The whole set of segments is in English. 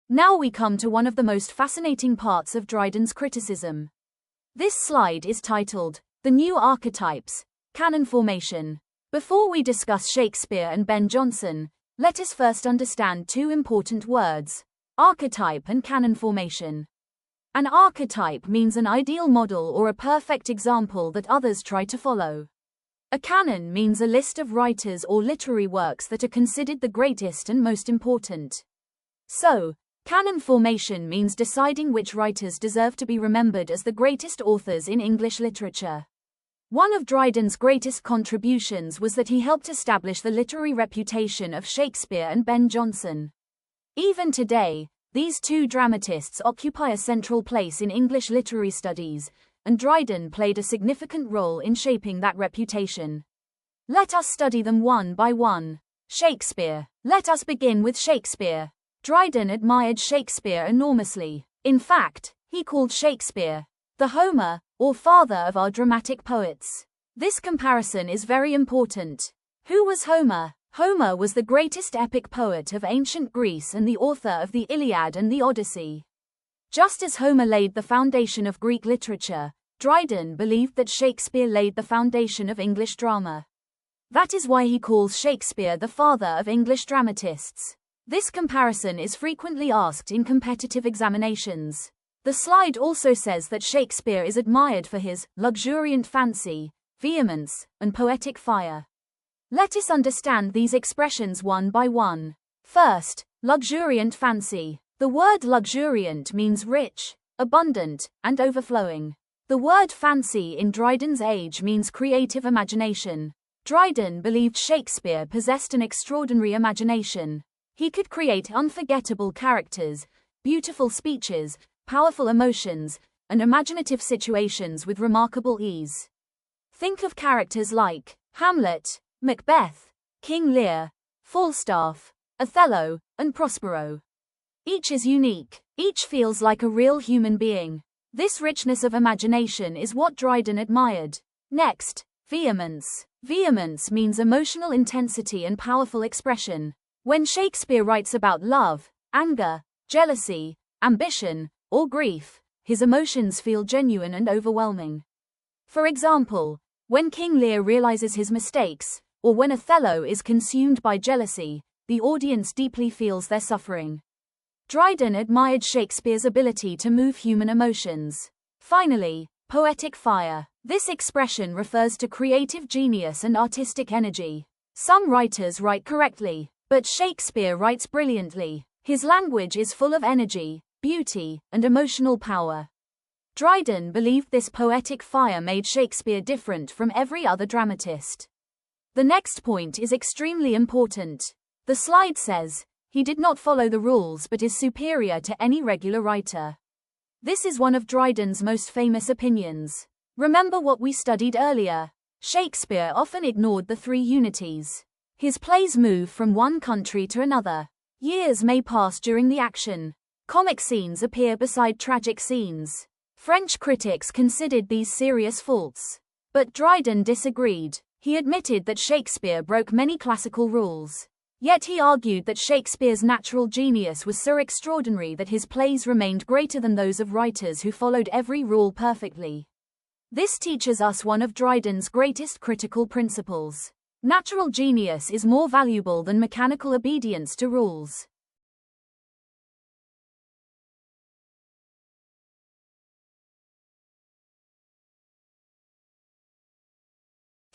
Now we come to one of the most fascinating parts of Dryden's criticism. This slide is titled, The New Archetypes, Canon Formation. Before we discuss Shakespeare and Ben Jonson, let us first understand two important words, archetype and canon formation. An archetype means an ideal model or a perfect example that others try to follow. A canon means a list of writers or literary works that are considered the greatest and most important. So, canon formation means deciding which writers deserve to be remembered as the greatest authors in English literature. One of Dryden's greatest contributions was that he helped establish the literary reputation of Shakespeare and Ben Jonson. Even today, these two dramatists occupy a central place in English literary studies, and Dryden played a significant role in shaping that reputation. Let us study them one by one. Shakespeare. Let us begin with Shakespeare. Dryden admired Shakespeare enormously. In fact, he called Shakespeare the Homer, or father of our dramatic poets. This comparison is very important. Who was Homer? Homer was the greatest epic poet of ancient Greece and the author of the Iliad and the Odyssey. Just as Homer laid the foundation of Greek literature, Dryden believed that Shakespeare laid the foundation of English drama. That is why he calls Shakespeare the father of English dramatists. This comparison is frequently asked in competitive examinations. The slide also says that Shakespeare is admired for his luxuriant fancy, vehemence, and poetic fire. Let us understand these expressions one by one. First, luxuriant fancy. The word luxuriant means rich, abundant, and overflowing. The word fancy in Dryden's age means creative imagination. Dryden believed Shakespeare possessed an extraordinary imagination. He could create unforgettable characters, beautiful speeches, powerful emotions, and imaginative situations with remarkable ease. Think of characters like Hamlet, Macbeth, King Lear, Falstaff, Othello, and Prospero. Each is unique. Each feels like a real human being. This richness of imagination is what Dryden admired. Next, vehemence. Vehemence means emotional intensity and powerful expression. When Shakespeare writes about love, anger, jealousy, ambition, or grief, his emotions feel genuine and overwhelming. For example, when King Lear realizes his mistakes, or when Othello is consumed by jealousy, the audience deeply feels their suffering. Dryden admired Shakespeare's ability to move human emotions. Finally, poetic fire. This expression refers to creative genius and artistic energy. Some writers write correctly, but Shakespeare writes brilliantly. His language is full of energy, beauty, and emotional power. Dryden believed this poetic fire made Shakespeare different from every other dramatist. The next point is extremely important. The slide says, he did not follow the rules but is superior to any regular writer. This is one of Dryden's most famous opinions. Remember what we studied earlier. Shakespeare often ignored the three unities. His plays move from one country to another. Years may pass during the action. Comic scenes appear beside tragic scenes. French critics considered these serious faults. But Dryden disagreed. He admitted that Shakespeare broke many classical rules. Yet he argued that Shakespeare's natural genius was so extraordinary that his plays remained greater than those of writers who followed every rule perfectly. This teaches us one of Dryden's greatest critical principles. Natural genius is more valuable than mechanical obedience to rules.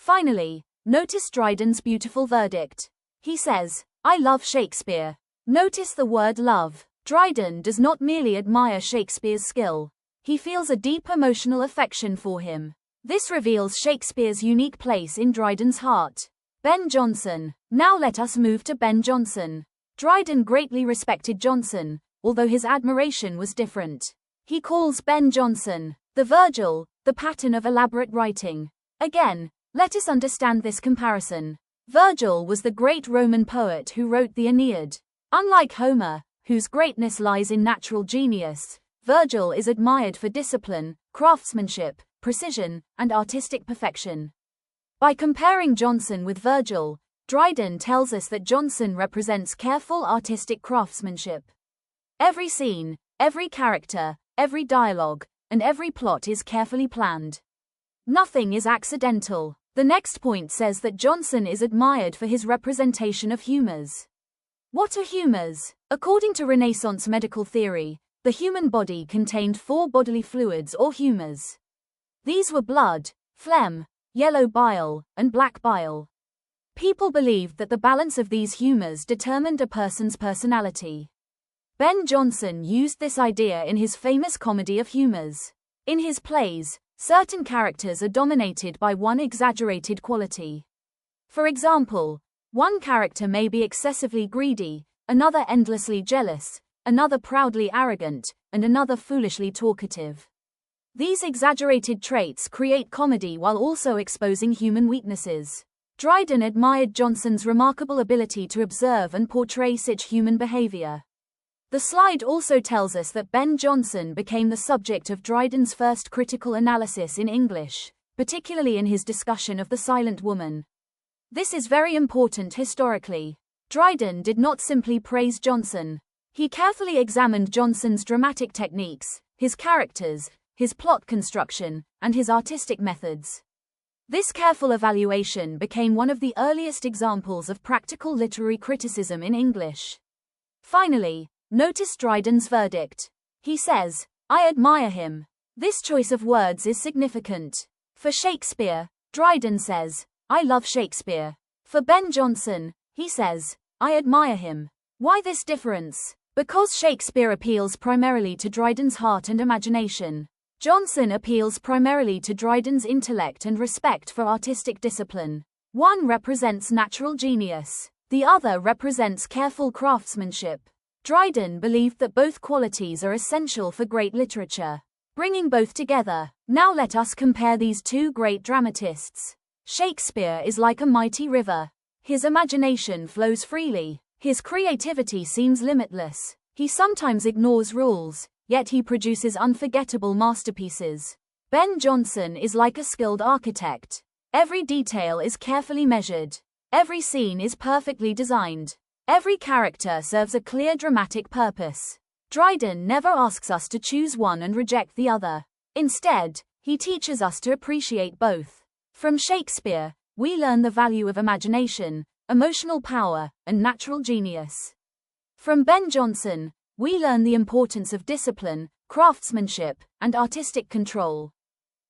Finally, notice Dryden's beautiful verdict. He says, I love Shakespeare. Notice the word love. Dryden does not merely admire Shakespeare's skill. He feels a deep emotional affection for him. This reveals Shakespeare's unique place in Dryden's heart. Ben Jonson. Now let us move to Ben Jonson. Dryden greatly respected Jonson, although his admiration was different. He calls Ben Jonson the Virgil, the pattern of elaborate writing. Again, let us understand this comparison. Virgil was the great Roman poet who wrote the Aeneid. Unlike Homer, whose greatness lies in natural genius, Virgil is admired for discipline, craftsmanship, precision, and artistic perfection. By comparing Jonson with Virgil, Dryden tells us that Jonson represents careful artistic craftsmanship. Every scene, every character, every dialogue, and every plot is carefully planned. Nothing is accidental. The next point says that Jonson is admired for his representation of humours. What are humours? According to Renaissance medical theory, the human body contained 4 bodily fluids or humours. These were blood, phlegm, yellow bile, and black bile. People believed that the balance of these humours determined a person's personality. Ben Jonson used this idea in his famous comedy of humours. In his plays, certain characters are dominated by one exaggerated quality. For example, one character may be excessively greedy, another endlessly jealous, another proudly arrogant, and another foolishly talkative. These exaggerated traits create comedy while also exposing human weaknesses. Dryden admired Jonson's remarkable ability to observe and portray such human behavior. The slide also tells us that Ben Jonson became the subject of Dryden's first critical analysis in English, particularly in his discussion of the silent woman. This is very important historically. Dryden did not simply praise Jonson. He carefully examined Jonson's dramatic techniques, his characters, his plot construction, and his artistic methods. This careful evaluation became one of the earliest examples of practical literary criticism in English. Finally, notice Dryden's verdict. He says, "I admire him." This choice of words is significant. For Shakespeare, Dryden says, "I love Shakespeare." For Ben Jonson, he says, "I admire him." Why this difference? Because Shakespeare appeals primarily to Dryden's heart and imagination. Jonson appeals primarily to Dryden's intellect and respect for artistic discipline. One represents natural genius. The other represents careful craftsmanship. Dryden believed that both qualities are essential for great literature. Bringing both together, now let us compare these two great dramatists. Shakespeare is like a mighty river. His imagination flows freely. His creativity seems limitless. He sometimes ignores rules, yet he produces unforgettable masterpieces. Ben Jonson is like a skilled architect. Every detail is carefully measured. Every scene is perfectly designed. Every character serves a clear dramatic purpose. Dryden never asks us to choose one and reject the other. Instead, he teaches us to appreciate both. From Shakespeare, we learn the value of imagination, emotional power, and natural genius. From Ben Jonson, we learn the importance of discipline, craftsmanship, and artistic control.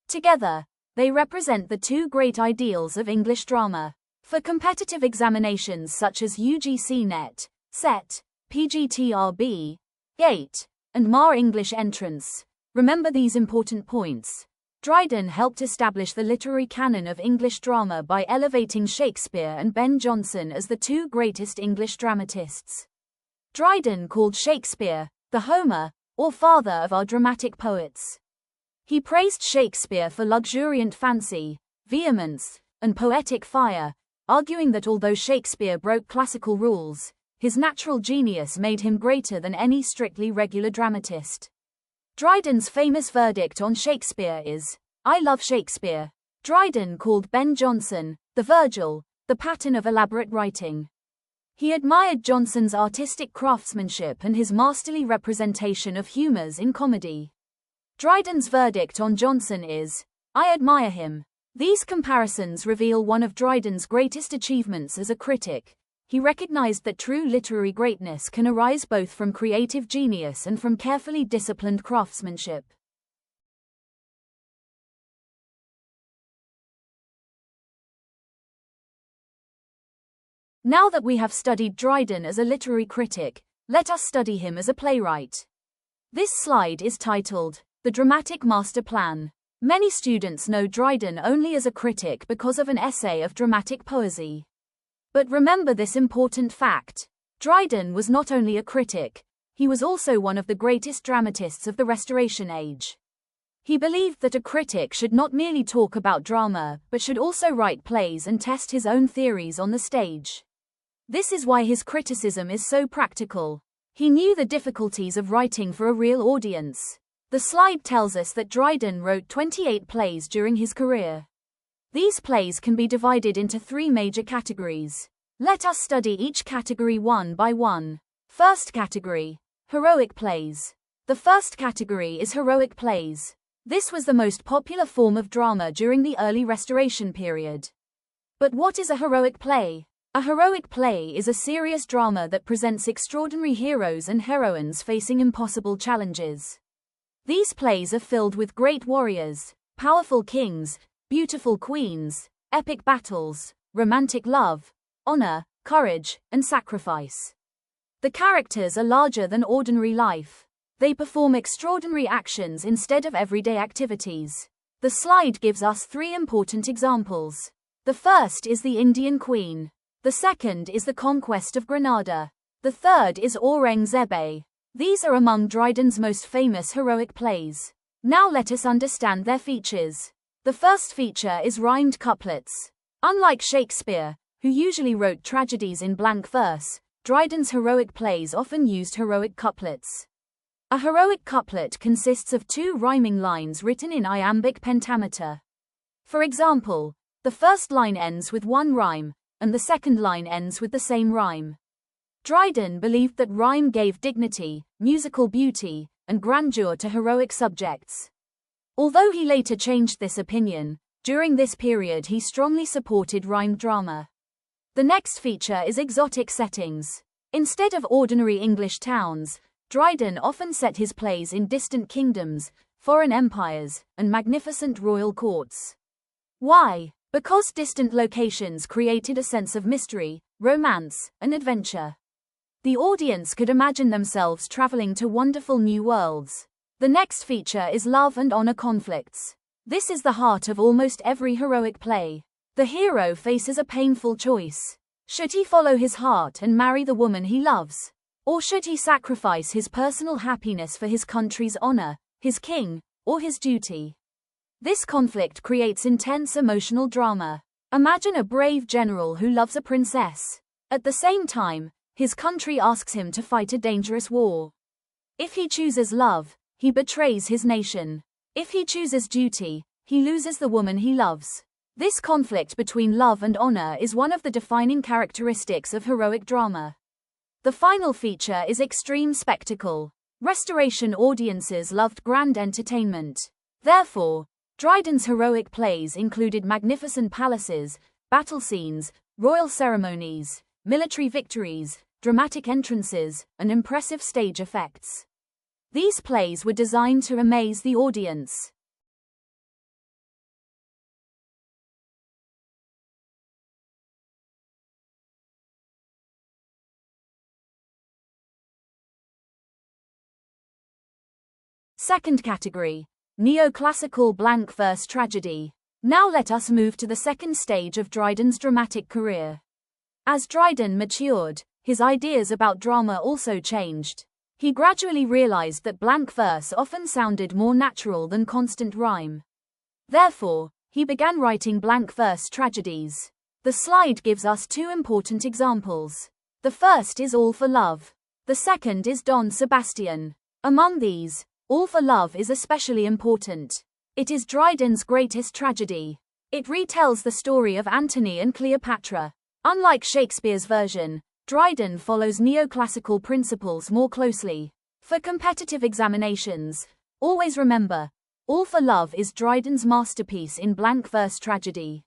Together, they represent the two great ideals of English drama. For competitive examinations such as UGC NET, SET, PGTRB, GATE, and MAR English Entrance, remember these important points. Dryden helped establish the literary canon of English drama by elevating Shakespeare and Ben Jonson as the two greatest English dramatists. Dryden called Shakespeare the Homer, or father of our dramatic poets. He praised Shakespeare for luxuriant fancy, vehemence, and poetic fire, arguing that although Shakespeare broke classical rules, his natural genius made him greater than any strictly regular dramatist. Dryden's famous verdict on Shakespeare is, "I love Shakespeare." Dryden called Ben Jonson the Virgil, the pattern of elaborate writing. He admired Jonson's artistic craftsmanship and his masterly representation of humours in comedy. Dryden's verdict on Jonson is, "I admire him." These comparisons reveal one of Dryden's greatest achievements as a critic. He recognized that true literary greatness can arise both from creative genius and from carefully disciplined craftsmanship. Now that we have studied Dryden as a literary critic, let us study him as a playwright. This slide is titled, "The Dramatic Master Plan." Many students know Dryden only as a critic because of an essay of dramatic poesy. But remember this important fact. Dryden was not only a critic, he was also one of the greatest dramatists of the Restoration Age. He believed that a critic should not merely talk about drama, but should also write plays and test his own theories on the stage. This is why his criticism is so practical. He knew the difficulties of writing for a real audience. The slide tells us that Dryden wrote 28 plays during his career. These plays can be divided into 3 major categories. Let us study each category one by one. First category: Heroic plays. The first category is heroic plays. This was the most popular form of drama during the early Restoration period. But what is a heroic play? A heroic play is a serious drama that presents extraordinary heroes and heroines facing impossible challenges. These plays are filled with great warriors, powerful kings, beautiful queens, epic battles, romantic love, honor, courage, and sacrifice. The characters are larger than ordinary life. They perform extraordinary actions instead of everyday activities. The slide gives us 3 important examples. The first is the Indian Queen. The second is the Conquest of Granada. The third is Aurangzeb. These are among Dryden's most famous heroic plays. Now let us understand their features. The first feature is rhymed couplets. Unlike Shakespeare, who usually wrote tragedies in blank verse, Dryden's heroic plays often used heroic couplets. A heroic couplet consists of 2 rhyming lines written in iambic pentameter. For example, the first line ends with 1 rhyme, and the second line ends with the same rhyme. Dryden believed that rhyme gave dignity, musical beauty, and grandeur to heroic subjects. Although he later changed this opinion, during this period he strongly supported rhymed drama. The next feature is exotic settings. Instead of ordinary English towns, Dryden often set his plays in distant kingdoms, foreign empires, and magnificent royal courts. Why? Because distant locations created a sense of mystery, romance, and adventure. The audience could imagine themselves traveling to wonderful new worlds. The next feature is love and honor conflicts. This is the heart of almost every heroic play. The hero faces a painful choice. Should he follow his heart and marry the woman he loves? Or should he sacrifice his personal happiness for his country's honor, his king, or his duty? This conflict creates intense emotional drama. Imagine a brave general who loves a princess. At the same time, his country asks him to fight a dangerous war. If he chooses love, he betrays his nation. If he chooses duty, he loses the woman he loves. This conflict between love and honor is one of the defining characteristics of heroic drama. The final feature is extreme spectacle. Restoration audiences loved grand entertainment. Therefore, Dryden's heroic plays included magnificent palaces, battle scenes, royal ceremonies, military victories, dramatic entrances, and impressive stage effects. These plays were designed to amaze the audience. Second category, neoclassical blank verse tragedy. Now let us move to the second stage of Dryden's dramatic career. As Dryden matured, his ideas about drama also changed. He gradually realized that blank verse often sounded more natural than constant rhyme. Therefore, he began writing blank verse tragedies. The slide gives us 2 important examples. The first is All for Love. The second is Don Sebastian. Among these, All for Love is especially important. It is Dryden's greatest tragedy. It retells the story of Antony and Cleopatra. Unlike Shakespeare's version, Dryden follows neoclassical principles more closely. For competitive examinations, always remember, All for Love is Dryden's masterpiece in blank verse tragedy.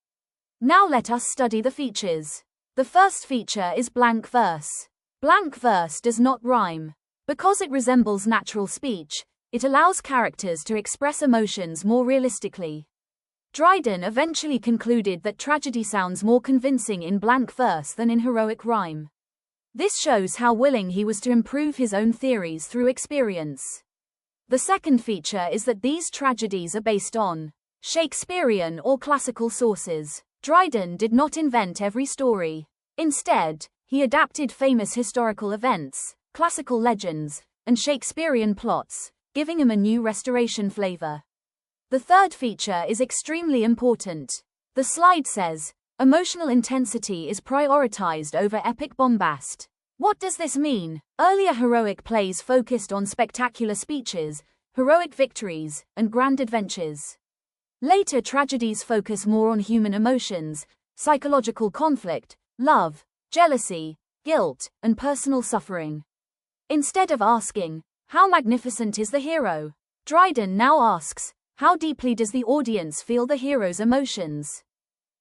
Now let us study the features. The first feature is blank verse. Blank verse does not rhyme. Because it resembles natural speech, it allows characters to express emotions more realistically. Dryden eventually concluded that tragedy sounds more convincing in blank verse than in heroic rhyme. This shows how willing he was to improve his own theories through experience. The second feature is that these tragedies are based on Shakespearean or classical sources. Dryden did not invent every story. Instead, he adapted famous historical events, classical legends, and Shakespearean plots, giving him a new restoration flavor. The third feature is extremely important. The slide says, emotional intensity is prioritized over epic bombast. What does this mean? Earlier heroic plays focused on spectacular speeches, heroic victories, and grand adventures. Later tragedies focus more on human emotions, psychological conflict, love, jealousy, guilt, and personal suffering. Instead of asking, "How magnificent is the hero?" Dryden now asks, "How deeply does the audience feel the hero's emotions?"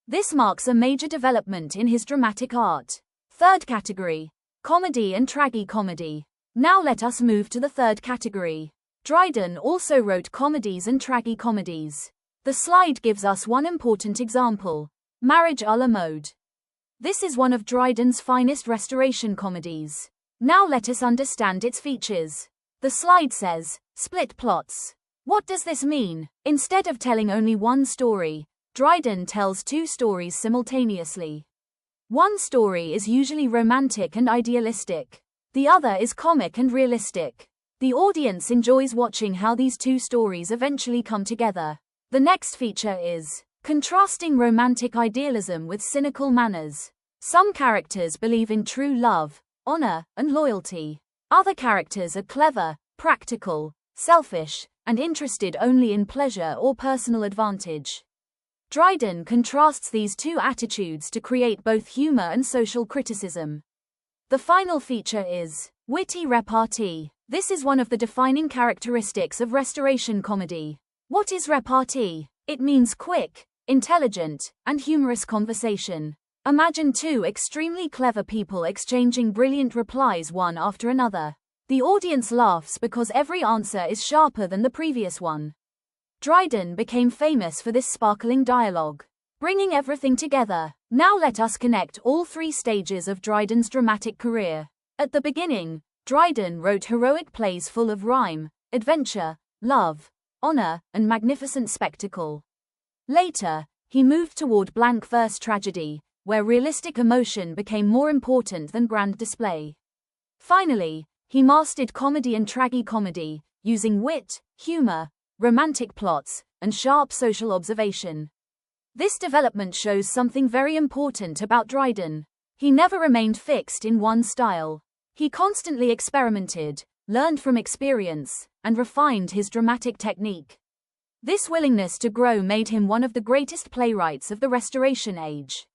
This marks a major development in his dramatic art. Third category: comedy and tragicomedy. Now let us move to the third category. Dryden also wrote comedies and tragicomedies. The slide gives us one important example: Marriage à la mode. This is one of Dryden's finest restoration comedies. Now let us understand its features. The slide says, split plots. What does this mean? Instead of telling only one story, Dryden tells two stories simultaneously. One story is usually romantic and idealistic. The other is comic and realistic. The audience enjoys watching how these two stories eventually come together. The next feature is contrasting romantic idealism with cynical manners. Some characters believe in true love, honor, and loyalty. Other characters are clever, practical, selfish, and interested only in pleasure or personal advantage. Dryden contrasts these two attitudes to create both humor and social criticism. The final feature is witty repartee. This is one of the defining characteristics of Restoration comedy. What is repartee? It means quick, intelligent, and humorous conversation. Imagine two extremely clever people exchanging brilliant replies one after another. The audience laughs because every answer is sharper than the previous one. Dryden became famous for this sparkling dialogue, bringing everything together. Now let us connect all three stages of Dryden's dramatic career. At the beginning, Dryden wrote heroic plays full of rhyme, adventure, love, honor, and magnificent spectacle. Later, he moved toward blank verse tragedy, where realistic emotion became more important than grand display. Finally, he mastered comedy and tragicomedy, using wit, humor, romantic plots, and sharp social observation. This development shows something very important about Dryden. He never remained fixed in one style. He constantly experimented, learned from experience, and refined his dramatic technique. This willingness to grow made him one of the greatest playwrights of the Restoration Age.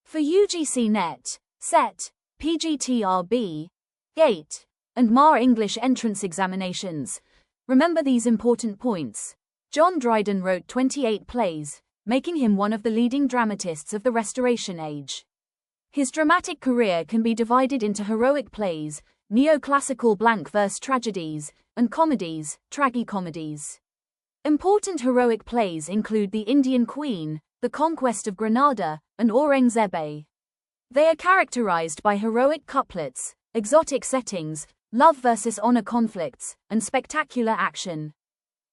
For UGC NET, SET, PGTRB, GATE, and MAR English entrance examinations, remember these important points. John Dryden wrote 28 plays, making him one of the leading dramatists of the Restoration Age. His dramatic career can be divided into heroic plays, neoclassical blank verse tragedies, and comedies, tragicomedies. Important heroic plays include The Indian Queen, The Conquest of Granada, and Aurangzeb. They are characterized by heroic couplets, exotic settings, love versus honor conflicts, and spectacular action.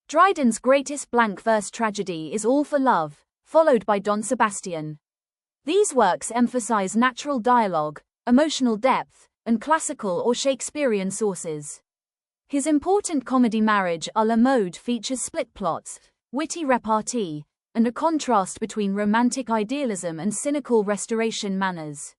Dryden's greatest blank verse tragedy is All for Love, followed by Don Sebastian. These works emphasize natural dialogue, emotional depth, and classical or Shakespearean sources. His important comedy Marriage à la mode features split plots, witty repartee, and a contrast between romantic idealism and cynical Restoration manners.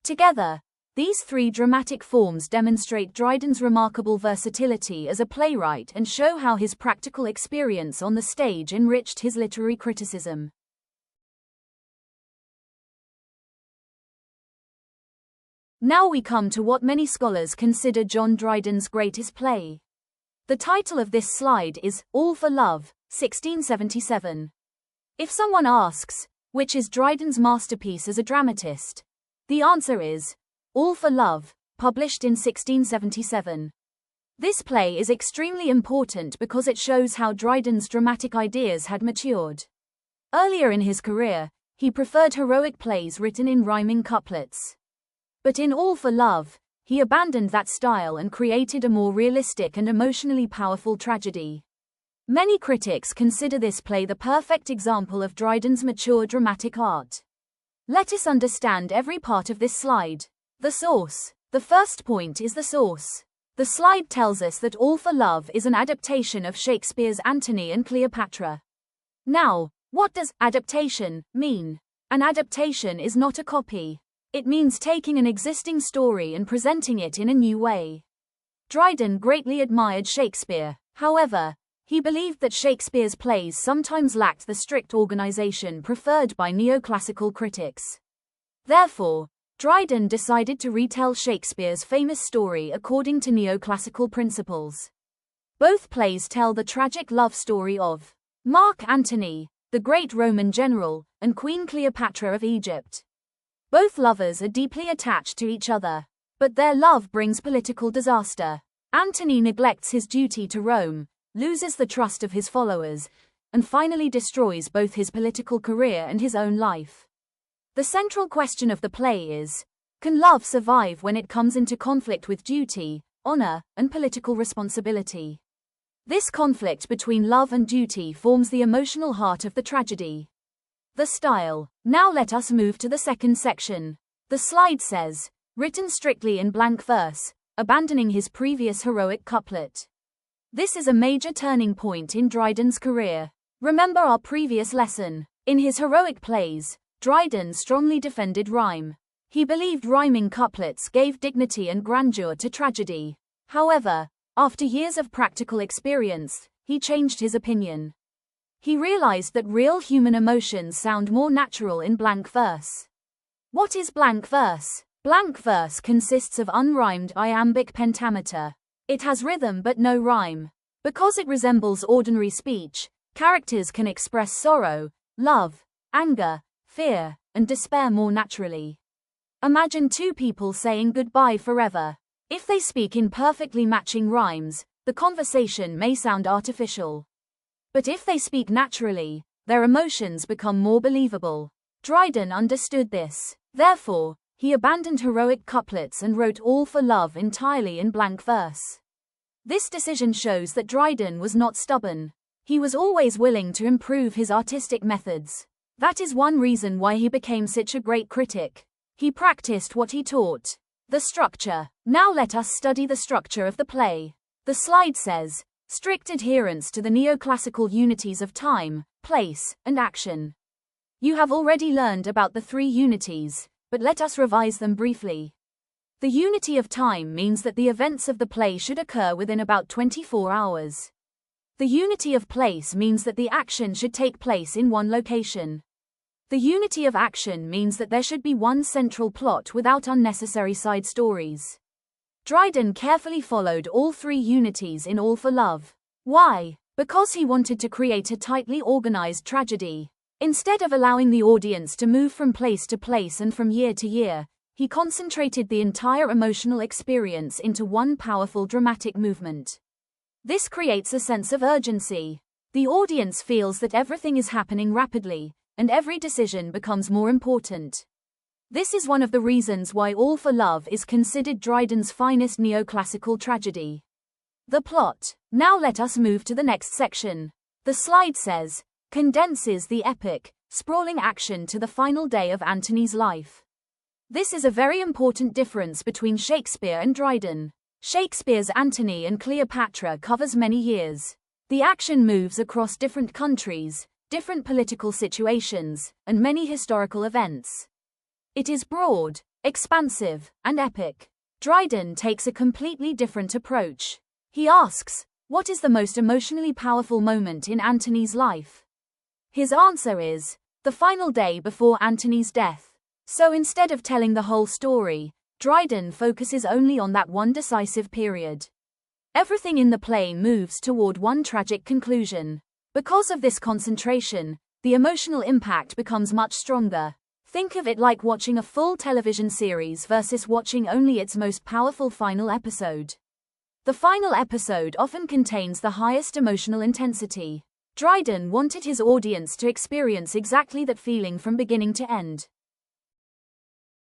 Together, these three dramatic forms demonstrate Dryden's remarkable versatility as a playwright and show how his practical experience on the stage enriched his literary criticism. Now we come to what many scholars consider John Dryden's greatest play. The title of this slide is All for Love, 1677. If someone asks, which is Dryden's masterpiece as a dramatist? The answer is All for Love, published in 1677. This play is extremely important because it shows how Dryden's dramatic ideas had matured. Earlier in his career, he preferred heroic plays written in rhyming couplets. But in All for Love, he abandoned that style and created a more realistic and emotionally powerful tragedy. Many critics consider this play the perfect example of Dryden's mature dramatic art. Let us understand every part of this slide. The source. The first point is the source. The slide tells us that All for Love is an adaptation of Shakespeare's Antony and Cleopatra. Now, what does adaptation mean? An adaptation is not a copy. It means taking an existing story and presenting it in a new way. Dryden greatly admired Shakespeare. However, he believed that Shakespeare's plays sometimes lacked the strict organization preferred by neoclassical critics. Therefore, Dryden decided to retell Shakespeare's famous story according to neoclassical principles. Both plays tell the tragic love story of Mark Antony, the great Roman general, and Queen Cleopatra of Egypt. Both lovers are deeply attached to each other, but their love brings political disaster. Antony neglects his duty to Rome, loses the trust of his followers, and finally destroys both his political career and his own life. The central question of the play is, can love survive when it comes into conflict with duty, honor, and political responsibility? This conflict between love and duty forms the emotional heart of the tragedy. The style. Now let us move to the second section. The slide says, written strictly in blank verse, abandoning his previous heroic couplet. This is a major turning point in Dryden's career. Remember our previous lesson. In his heroic plays, Dryden strongly defended rhyme. He believed rhyming couplets gave dignity and grandeur to tragedy. However, after years of practical experience, he changed his opinion. He realized that real human emotions sound more natural in blank verse. What is blank verse? Blank verse consists of unrhymed iambic pentameter. It has rhythm but no rhyme. Because it resembles ordinary speech, characters can express sorrow, love, anger, fear, and despair more naturally. Imagine two people saying goodbye forever. If they speak in perfectly matching rhymes, the conversation may sound artificial. But if they speak naturally, their emotions become more believable. Dryden understood this. Therefore, he abandoned heroic couplets and wrote All for Love entirely in blank verse. This decision shows that Dryden was not stubborn. He was always willing to improve his artistic methods. That is one reason why he became such a great critic. He practiced what he taught. The structure. Now let us study the structure of the play. The slide says, strict adherence to the neoclassical unities of time, place, and action. You have already learned about the three unities, but let us revise them briefly. The unity of time means that the events of the play should occur within about 24 hours. The unity of place means that the action should take place in one location. The unity of action means that there should be one central plot without unnecessary side stories. Dryden carefully followed all three unities in All for Love. Why? Because he wanted to create a tightly organized tragedy. Instead of allowing the audience to move from place to place and from year to year, he concentrated the entire emotional experience into one powerful dramatic movement. This creates a sense of urgency. The audience feels that everything is happening rapidly, and every decision becomes more important. This is one of the reasons why All for Love is considered Dryden's finest neoclassical tragedy. The plot. Now let us move to the next section. The slide says, condenses the epic, sprawling action to the final day of Antony's life. This is a very important difference between Shakespeare and Dryden. Shakespeare's Antony and Cleopatra covers many years. The action moves across different countries, different political situations, and many historical events. It is broad, expansive, and epic. Dryden takes a completely different approach. He asks, what is the most emotionally powerful moment in Antony's life? His answer is, the final day before Antony's death. So instead of telling the whole story, Dryden focuses only on that one decisive period. Everything in the play moves toward one tragic conclusion. Because of this concentration, the emotional impact becomes much stronger. Think of it like watching a full television series versus watching only its most powerful final episode. The final episode often contains the highest emotional intensity. Dryden wanted his audience to experience exactly that feeling from beginning to end.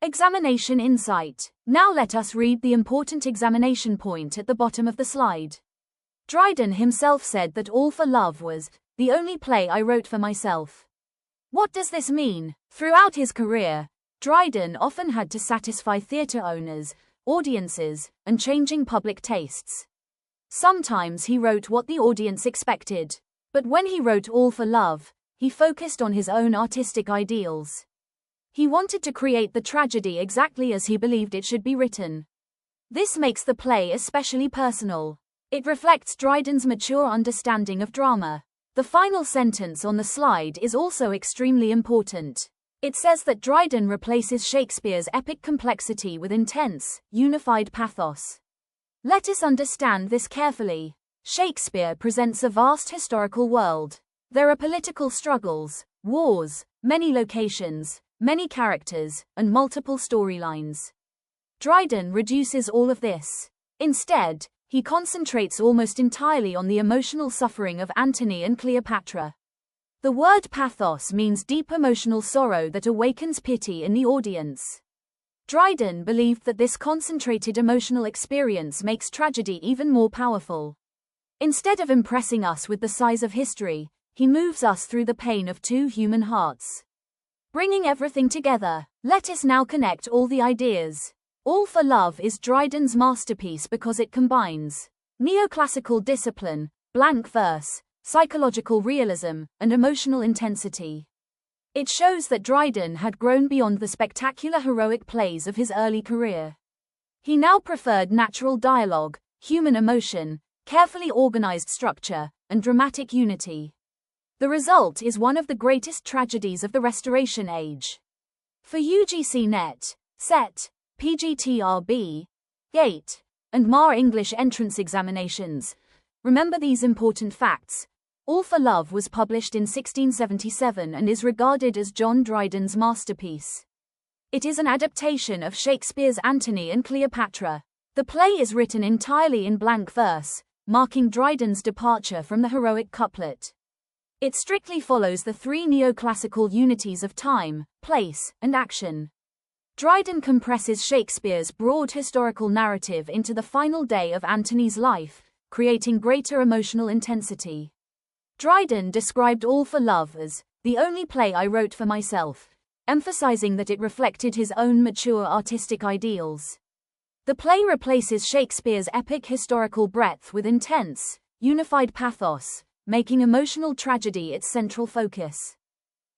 Examination insight. Now let us read the important examination point at the bottom of the slide. Dryden himself said that All for Love was the only play I wrote for myself. What does this mean? Throughout his career, Dryden often had to satisfy theatre owners, audiences, and changing public tastes. Sometimes he wrote what the audience expected, but when he wrote All for Love, he focused on his own artistic ideals. He wanted to create the tragedy exactly as he believed it should be written. This makes the play especially personal. It reflects Dryden's mature understanding of drama. The final sentence on the slide is also extremely important. It says that Dryden replaces Shakespeare's epic complexity with intense, unified pathos. Let us understand this carefully. Shakespeare presents a vast historical world. There are political struggles, wars, many locations, many characters, and multiple storylines. Dryden reduces all of this. Instead, he concentrates almost entirely on the emotional suffering of Antony and Cleopatra. The word pathos means deep emotional sorrow that awakens pity in the audience. Dryden believed that this concentrated emotional experience makes tragedy even more powerful. Instead of impressing us with the size of history, he moves us through the pain of two human hearts. Bringing everything together, let us now connect all the ideas. All for Love is Dryden's masterpiece because it combines neoclassical discipline, blank verse, psychological realism, and emotional intensity. It shows that Dryden had grown beyond the spectacular heroic plays of his early career. He now preferred natural dialogue, human emotion, carefully organized structure, and dramatic unity. The result is one of the greatest tragedies of the Restoration Age. For UGC NET, SET, PGTRB, GATE, and MAR English entrance examinations, remember these important facts. All for Love was published in 1677 and is regarded as John Dryden's masterpiece. It is an adaptation of Shakespeare's Antony and Cleopatra. The play is written entirely in blank verse, marking Dryden's departure from the heroic couplet. It strictly follows the three neoclassical unities of time, place, and action. Dryden compresses Shakespeare's broad historical narrative into the final day of Antony's life, creating greater emotional intensity. Dryden described All for Love as the only play I wrote for myself, emphasizing that it reflected his own mature artistic ideals. The play replaces Shakespeare's epic historical breadth with intense, unified pathos, making emotional tragedy its central focus.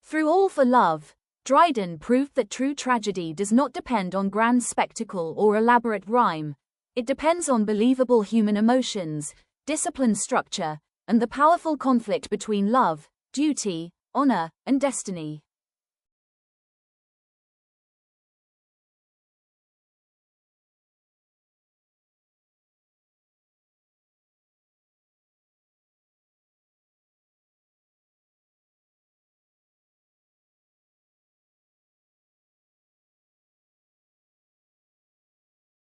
Through All for Love, Dryden proved that true tragedy does not depend on grand spectacle or elaborate rhyme. It depends on believable human emotions, disciplined structure, and the powerful conflict between love, duty, honor, and destiny.